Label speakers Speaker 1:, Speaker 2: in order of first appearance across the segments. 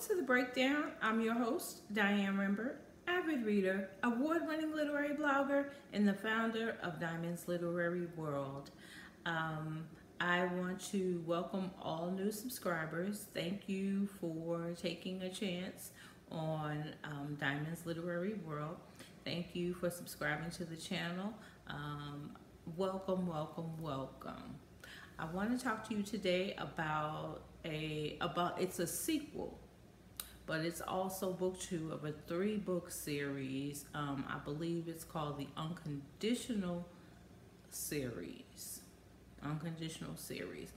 Speaker 1: to the breakdown. I'm your host, Diane Rimbert, avid reader, award-winning literary blogger, and the founder of Diamonds Literary World. I want to welcome all new subscribers. Thank you for taking a chance on Diamonds Literary World. Thank you for subscribing to the channel. Welcome, welcome, welcome. I want to talk to you today about it's a sequel, but it's also book 2 of a 3-book series. I believe it's called the Unconditional series. Unconditional series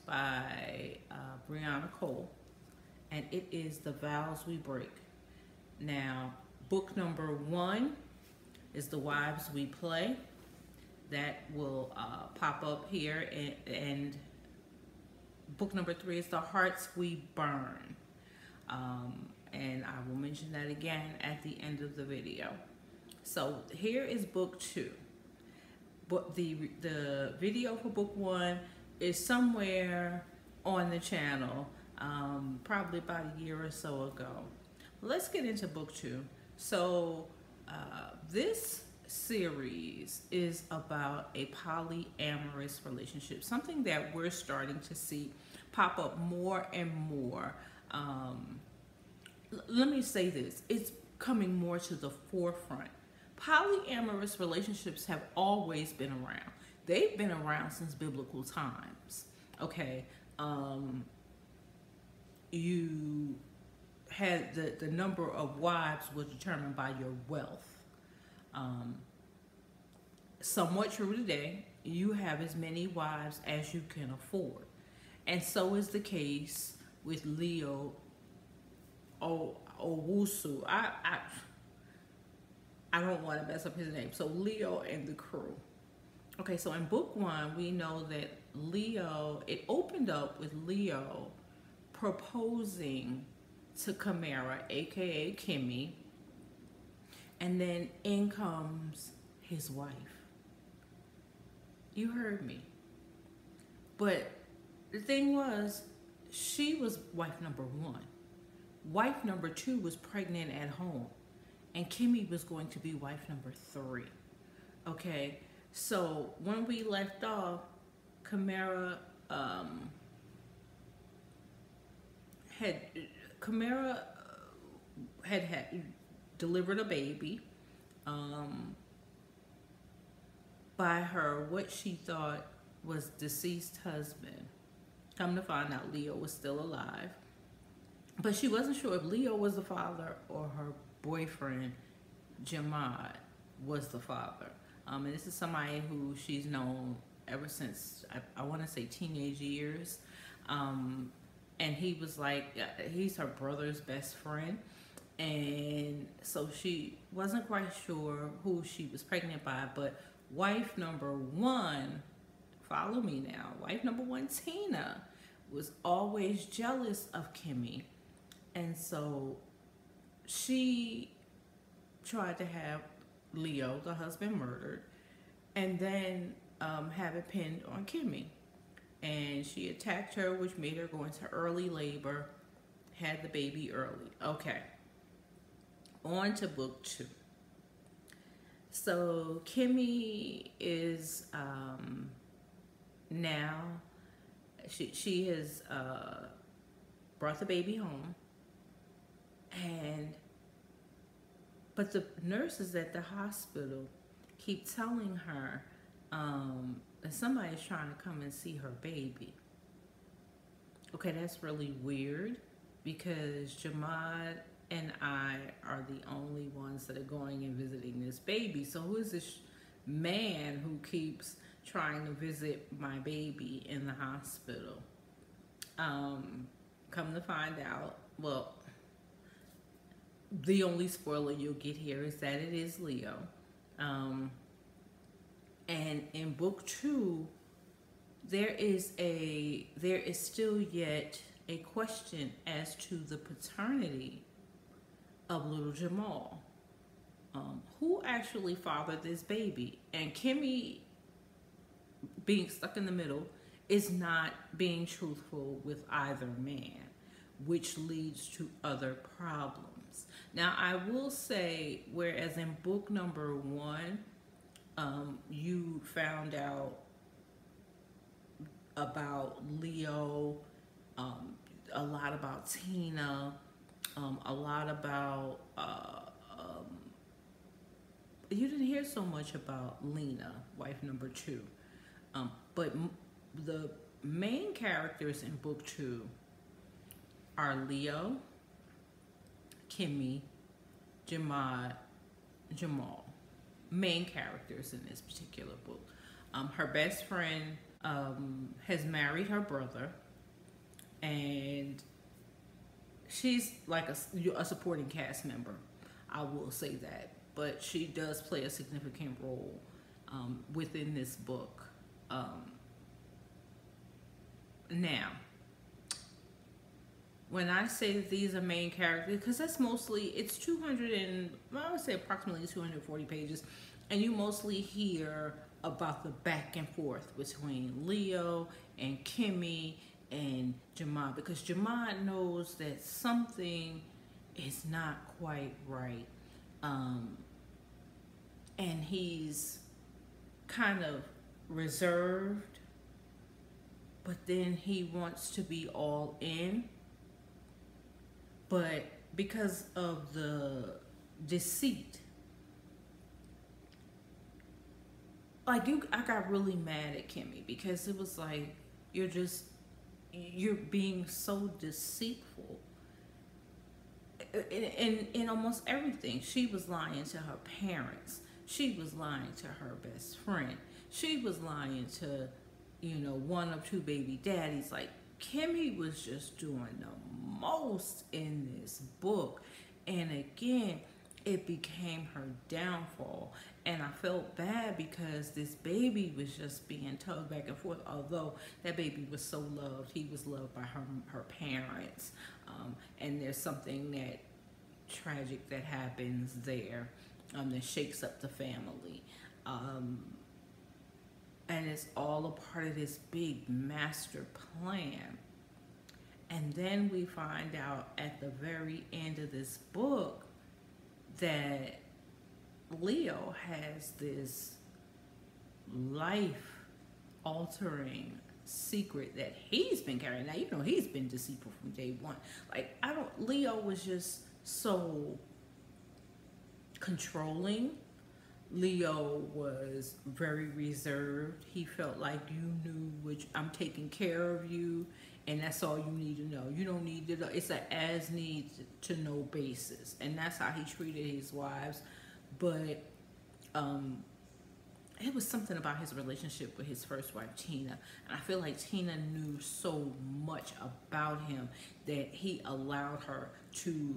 Speaker 1: by Briana, and it is The Vows We Break. Now, book number 1 is The Wives We Play. That will pop up here, and book number 3 is The Hearts We Burn. And I will mention that again at the end of the video. So here is book 2. But the video for book 1 is somewhere on the channel, probably about a year or so ago. Let's get into book 2. So this series is about a polyamorous relationship, something that we're starting to see pop up more and more. Let me say this, it's coming more to the forefront. Polyamorous relationships have always been around. They've been around since biblical times, okay? You had the number of wives was determined by your wealth. Somewhat true today. You have as many wives as you can afford, and so is the case with Leo Owusu. I don't want to mess up his name. So Leo and the crew. Okay, so in book 1, we know that it opened up with Leo proposing to Kimera, aka Kimmy, and then in comes his wife. You heard me. But the thing was, she was wife number 1. Wife number 2 was pregnant at home, and Kimmy was going to be wife number 3. Okay, so when we left off, Kimera had delivered a baby by her what she thought was deceased husband. Come to find out, Leo was still alive, but she wasn't sure if Leo was the father or her boyfriend Jamad was the father. And this is somebody who she's known ever since I want to say teenage years. And he was like, he's her brother's best friend. And so she wasn't quite sure who she was pregnant by, but wife number 1, follow me now, wife number 1, Tina, was always jealous of Kimmy. And so she tried to have Leo, the husband, murdered, and then have it pinned on Kimmy. And she attacked her, which made her go into early labor, had the baby early. Okay, on to book 2. So Kimmy is now, she has brought the baby home, but the nurses at the hospital keep telling her that somebody's trying to come and see her baby. Okay, that's really weird, because Jamad and I are the only ones that are going and visiting this baby. So who is this man who keeps trying to visit my baby in the hospital? Come to find out, well, the only spoiler you'll get here is that it is Leo. And in book 2, there is still yet a question as to the paternity of little Jamal. Who actually fathered this baby? And Kimmy, being stuck in the middle, is not being truthful with either man. which leads to other problems. Now, I will say, whereas in book number one, you found out about Leo, a lot about Tina, a lot about, you didn't hear so much about Lena, wife number two. But the main characters in book two are Leo, Kimmy, Jamal. Main characters in this particular book. Her best friend has married her brother, and she's like a supporting cast member. I will say that, but she does play a significant role within this book. Now, when I say that these are main characters, because that's mostly, it's 200 and, well, I would say approximately 240 pages, and you mostly hear about the back and forth between Leo and Kimmy and Jamal, because Jamal knows that something is not quite right. And he's kind of reserved, but then he wants to be all in. But because of the deceit, I got really mad at Kimmy, because it was like, you're being so deceitful in almost everything. She was lying to her parents. She was lying to her best friend. She was lying to, one of two baby daddies. Like, Kimmy was just doing the most in this book. And again, it became her downfall. And I felt bad because this baby was just being tugged back and forth. Although that baby was so loved, he was loved by her parents. And there's something that tragic that happens there that shakes up the family. And it's all a part of this big master plan. And then we find out at the very end of this book that Leo has this life-altering secret that he's been carrying. Now, he's been deceitful from day one. Like, Leo was just so controlling. Leo was very reserved. He felt like you knew, which I'm taking care of you, and that's all you need to know. You don't need to know. It's an as need to know basis, and that's how he treated his wives. But it was something about his relationship with his first wife, Tina, and I feel like Tina knew so much about him that he allowed her to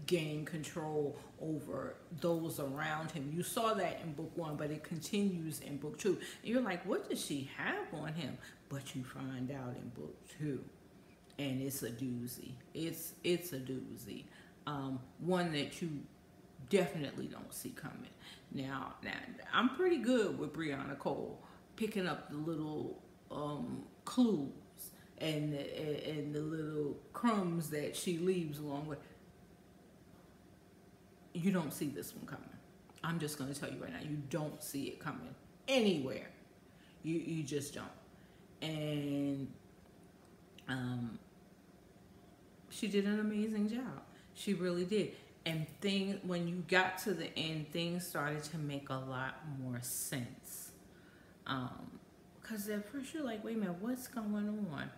Speaker 1: gain control over those around him. You saw that in book one, but it continues in book two. And you're like, what does she have on him? But you find out in book two, and it's a doozy. It's a doozy. One that you definitely don't see coming. Now I'm pretty good with Briana Cole, picking up the little clues and the little crumbs that she leaves along with. You don't see this one coming. I'm just going to tell you right now, you don't see it coming anywhere. You just don't. And she did an amazing job. She really did. And when you got to the end, things started to make a lot more sense. Because at first you're like, wait a minute, what's going on?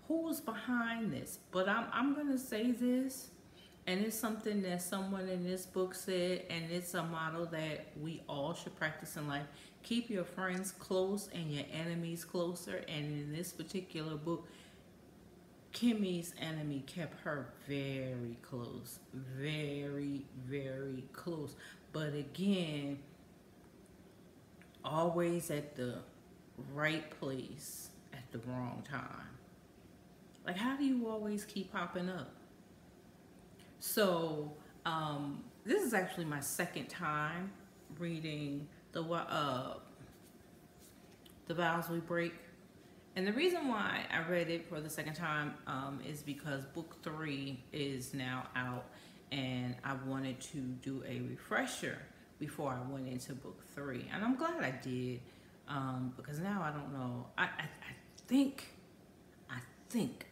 Speaker 1: Who's behind this? But I'm going to say this. And it's something that someone in this book said, and it's a model that we all should practice in life. Keep your friends close and your enemies closer. And in this particular book, Kimmy's enemy kept her very close. Very, very close. But again, always at the right place at the wrong time. Like, how do you always keep popping up? So, this is actually my second time reading the Vows We Break, And the reason why I read it for the second time is because book 3 is now out, and I wanted to do a refresher before I went into book 3. And I'm glad I did, because now I don't know. I think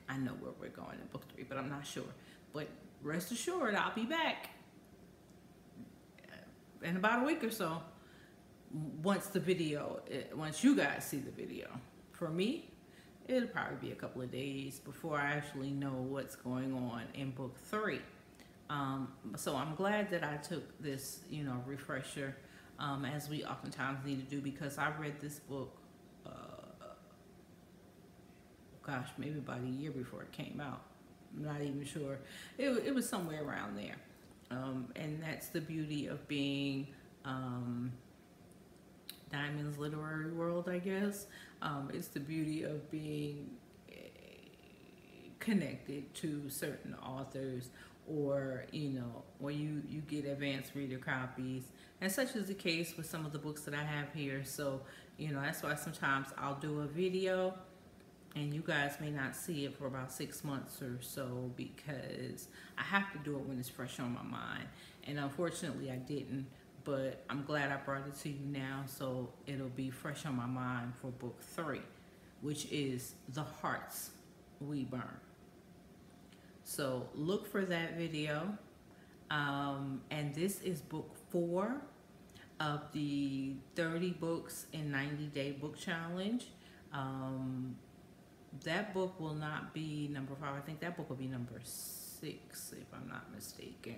Speaker 1: I know where we're going in book 3, but I'm not sure. But rest assured, I'll be back in about a week or so. Once you guys see the video. For me, it'll probably be a couple of days before I actually know what's going on in book 3. So I'm glad that I took this, refresher, as we oftentimes need to do, because I read this book, gosh, maybe about a year before it came out. I'm not even sure. It was somewhere around there. And that's the beauty of being Diamond's literary world, I guess. It's the beauty of being connected to certain authors, or when you get advanced reader copies, and such is the case with some of the books that I have here. So that's why sometimes I'll do a video and you guys may not see it for about 6 months or so, because I have to do it when it's fresh on my mind. And unfortunately I didn't, but I'm glad I brought it to you now, so it'll be fresh on my mind for book 3, which is The Hearts We Burn. So look for that video. And this is book 4 of the 30 books in 90-day book challenge. That book will not be number 5. I think that book will be number 6, if I'm not mistaken.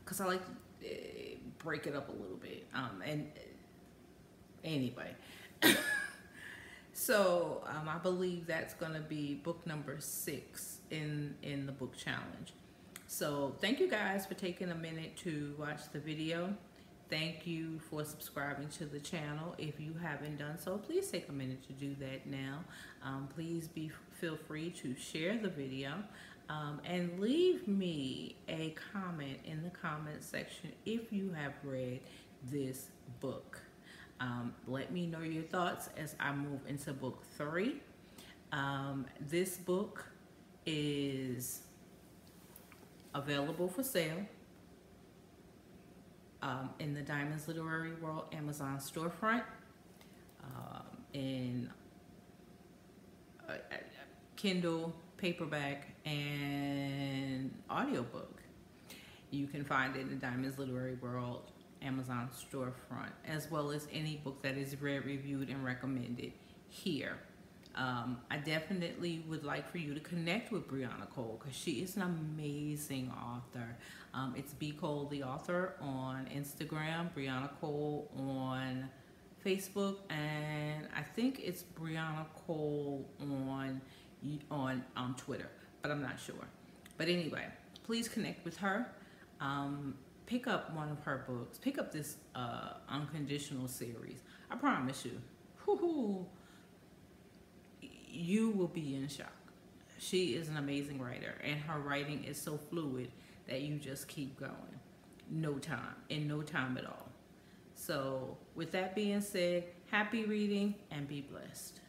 Speaker 1: Because I like to break it up a little bit. And anyway, so I believe that's going to be book number 6 in the book challenge. So thank you guys for taking a minute to watch the video. Thank you for subscribing to the channel. If you haven't done so, please take a minute to do that now. Please feel free to share the video, and leave me a comment in the comment section if you have read this book. Let me know your thoughts as I move into book 3. This book is available for sale in the Diamonds Literary World Amazon storefront, in Kindle, paperback, and audiobook. You can find it in the Diamonds Literary World Amazon storefront, as well as any book that is read, reviewed, and recommended here. I definitely would like for you to connect with Briana Cole, because she is an amazing author. It's B. Cole, the author, on Instagram, Briana Cole on Facebook, and I think it's Briana Cole on Twitter, but I'm not sure. But anyway, please connect with her. Pick up one of her books. Pick up this Unconditional series. I promise you, you will be in shock. She is an amazing writer, and her writing is so fluid that you just keep going. In no time at all. So with that being said, happy reading and be blessed.